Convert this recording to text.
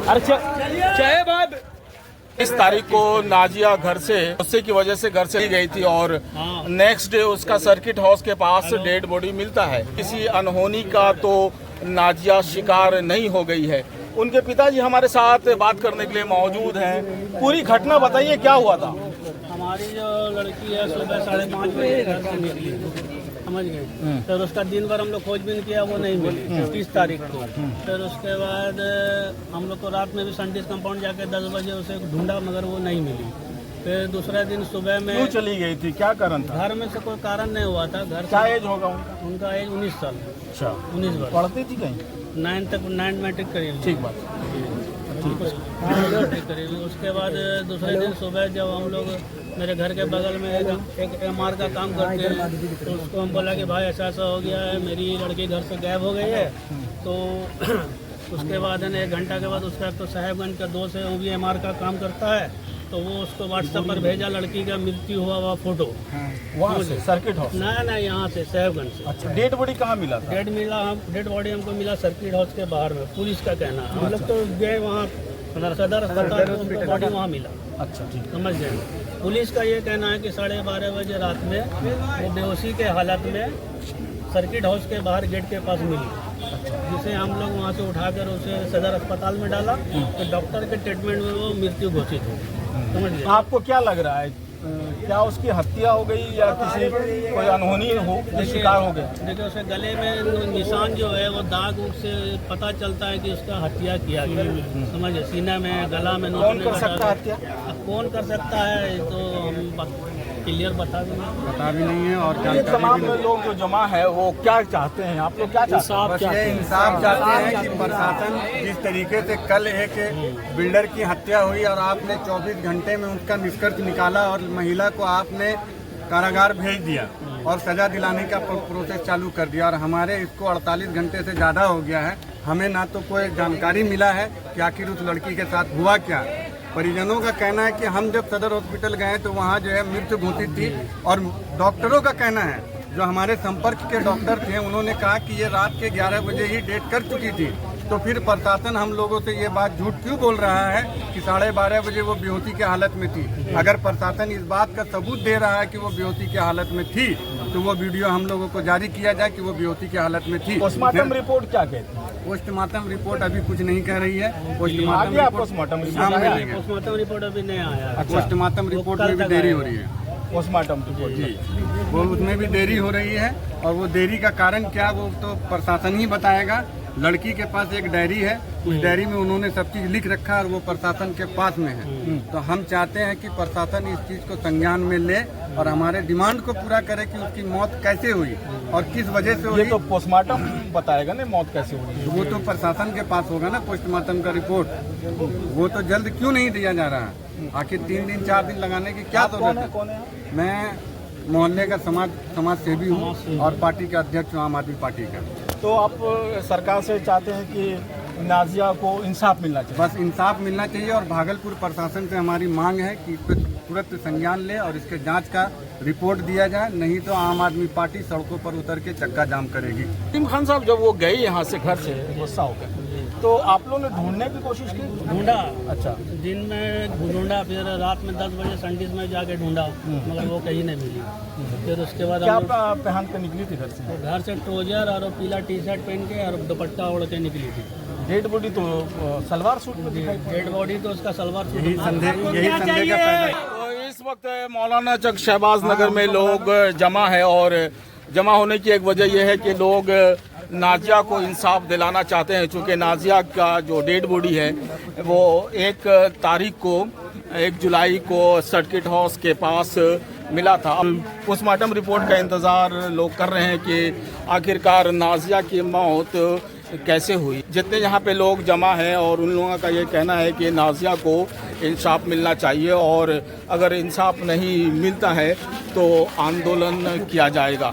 अच्छा जय बाब। इस तारीख को नाजिया घर से गुस्से की वजह से घर से गई थी और नेक्स्ट डे उसका सर्किट हाउस के पास डेड बॉडी मिलता है। किसी अनहोनी का तो नाजिया शिकार नहीं हो गई है। उनके पिताजी हमारे साथ बात करने के लिए मौजूद हैं। पूरी घटना बताइए, क्या हुआ था? हमारी जो लड़की है सुबह 5:30 बजे घर से निकली, समझ गए। फिर उसका दिन भर हम लोग खोजबीन किया, वो नहीं मिली 30 तारीख को। फिर उसके बाद हम लोग को रात में भी संडीज कंपाउंड जाके 10 बजे उसे ढूंढा, मगर वो नहीं मिली। फिर दूसरा दिन सुबह में क्यों चली गई थी, क्या कारण था? घर में से कोई कारण नहीं हुआ था। घर क्या एज होगा उनका एज 19 साल। अच्छा, 19 वर्ष। पढ़ती थी कहीं? 9 मैट्रिक करीब। ठीक बात। करीब। उसके बाद दूसरे दिन सुबह जब हम लोग मेरे घर के बगल में एक MR का काम करते हैं, तो उसको हम बोला कि भाई ऐसा ऐसा हो गया है, मेरी लड़की घर से गायब हो गई है। तो उसके बाद है 1 घंटा के बाद उसका तो साहेबगंज का दोस्त है, वो भी MR का काम करता है, तो वो उसको व्हाट्सएप पर भेजा लड़की का मृत्यु हुआ हुआ फोटो। वहाँ से सर्किट हाउस? ना यहाँ से साहेबगंज से। अच्छा, डेड बॉडी कहाँ मिला था? डेड बॉडी हमको मिला सर्किट हाउस के बाहर में, पुलिस का कहना है। हम लोग तो गए वहाँ सदर अस्पताल में, उनका बॉडी वहाँ मिला। अच्छा, ठीक। समझ गए। पुलिस का ये कहना है कि 12:30 बजे रात में वो बेहोशी के हालत में सर्किट हाउस के बाहर गेट के पास मिली, जिसे हम लोग वहाँ से उठाकर उसे सदर अस्पताल में डाला। तो डॉक्टर के ट्रीटमेंट में वो मृत्यु घोषित हो। समझ गए। आपको क्या लग रहा है, क्या उसकी हत्या हो गई या किसी कोई अनहोनी हो शिकार हो गया? देखिए उसके गले में निशान जो है वो दाग से पता चलता है कि उसका हत्या किया गया। समझिए, सीने में, गला में। कौन कर सकता है हत्या? कौन कर सकता है तो हम क्लियर बता भी नहीं है। और ये तमाम लोग जो जमा है वो क्या चाहते हैं, आप लोग क्या चाहते हैं? बस ये इंसाफ चाहते हैं कि प्रशासन जिस तरीके से कल एक बिल्डर की हत्या हुई और आपने 24 घंटे में उसका निष्कर्ष निकाला और महिला को आपने कारागार भेज दिया और सजा दिलाने का प्रोसेस चालू कर दिया, और हमारे इसको 48 घंटे से ज़्यादा हो गया है, हमें ना तो कोई जानकारी मिला है कि आखिर उस लड़की के साथ हुआ क्या। परिजनों का कहना है कि हम जब सदर हॉस्पिटल गए तो वहाँ जो है मृत्यु घोषित थी, और डॉक्टरों का कहना है, जो हमारे संपर्क के डॉक्टर थे, उन्होंने कहा कि ये रात के 11 बजे ही डेट कर चुकी थी। तो फिर प्रशासन हम लोगों से ये बात झूठ क्यों बोल रहा है कि 12:30 बजे वो बेहोशी की हालत में थी? अगर प्रशासन इस बात का सबूत दे रहा है कि वो बेहोशी की हालत में थी, तो वो वीडियो हम लोगों को जारी किया जाए कि वो बेहोशी की हालत में थी। पोस्टमार्टम रिपोर्ट क्या कहती है? पोस्टमार्टम रिपोर्ट अभी कुछ नहीं कह रही है। पोस्टमार्टम रिपोर्ट अभी नहीं आया। पोस्टमार्टम रिपोर्ट में भी देरी हो रही है। पोस्टमार्टम रिपोर्ट जी, वो उसमें भी देरी हो रही है, और वो देरी का कारण क्या वो तो प्रशासन ही बताएगा। लड़की के पास एक डायरी है, उस डायरी में उन्होंने सब चीज लिख रखा है और वो प्रशासन के पास में है। तो हम चाहते हैं कि प्रशासन इस चीज को संज्ञान में ले और हमारे डिमांड को पूरा करे कि उसकी मौत कैसे हुई और किस वजह से हुई। ये तो पोस्टमार्टम बताएगा ना मौत कैसे हुई। वो तो प्रशासन के पास होगा ना पोस्टमार्टम का रिपोर्ट। वो तो जल्द क्यों नहीं दिया जा रहा है? आखिर 3 दिन 4 दिन लगाने की क्या जरूरत है? कौन है? मैं मोहल्ले का समाज सेवी हूँ और पार्टी का अध्यक्ष हूँ, आम आदमी पार्टी का। तो आप सरकार से चाहते हैं कि नाजिया को इंसाफ मिलना चाहिए? बस इंसाफ मिलना चाहिए, और भागलपुर प्रशासन से हमारी मांग है कि इस पर तुरंत संज्ञान ले और इसके जांच का रिपोर्ट दिया जाए, नहीं तो आम आदमी पार्टी सड़कों पर उतर के चक्का जाम करेगी। टीम खान साहब, जब वो गई यहाँ से घर से गुस्सा होकर, तो आप लोगों ने ढूंढने की कोशिश की? ढूंढा। अच्छा, दिन में ढूंढा, फिर रात में 10 बजे संडीज में जाके ढूंढा, मगर वो कहीं नहीं मिली। फिर उसके बाद क्या पहन के निकली थी घर से? घर से ट्रोजर और पीला टी-शर्ट पहन के और दुपट्टा ओढ़ के निकली थी। डेड बॉडी तो सलवार सूट में दिखाई? डेड बॉडी तो उसका सलवार सूट। यही संदेह का पैदा। इस वक्त मौलाना चक शहबाज नगर में लोग जमा है, और जमा होने की एक वजह यह है कि लोग नाजिया को इंसाफ दिलाना चाहते हैं। चूँकि नाजिया का जो डेड बॉडी है वो 1 तारीख को 1 जुलाई को सर्किट हाउस के पास मिला था। पोस्टमार्टम रिपोर्ट का इंतज़ार लोग कर रहे हैं कि आखिरकार नाजिया की मौत कैसे हुई। जितने यहाँ पे लोग जमा हैं और उन लोगों का ये कहना है कि नाजिया को इंसाफ मिलना चाहिए, और अगर इंसाफ नहीं मिलता है तो आंदोलन किया जाएगा।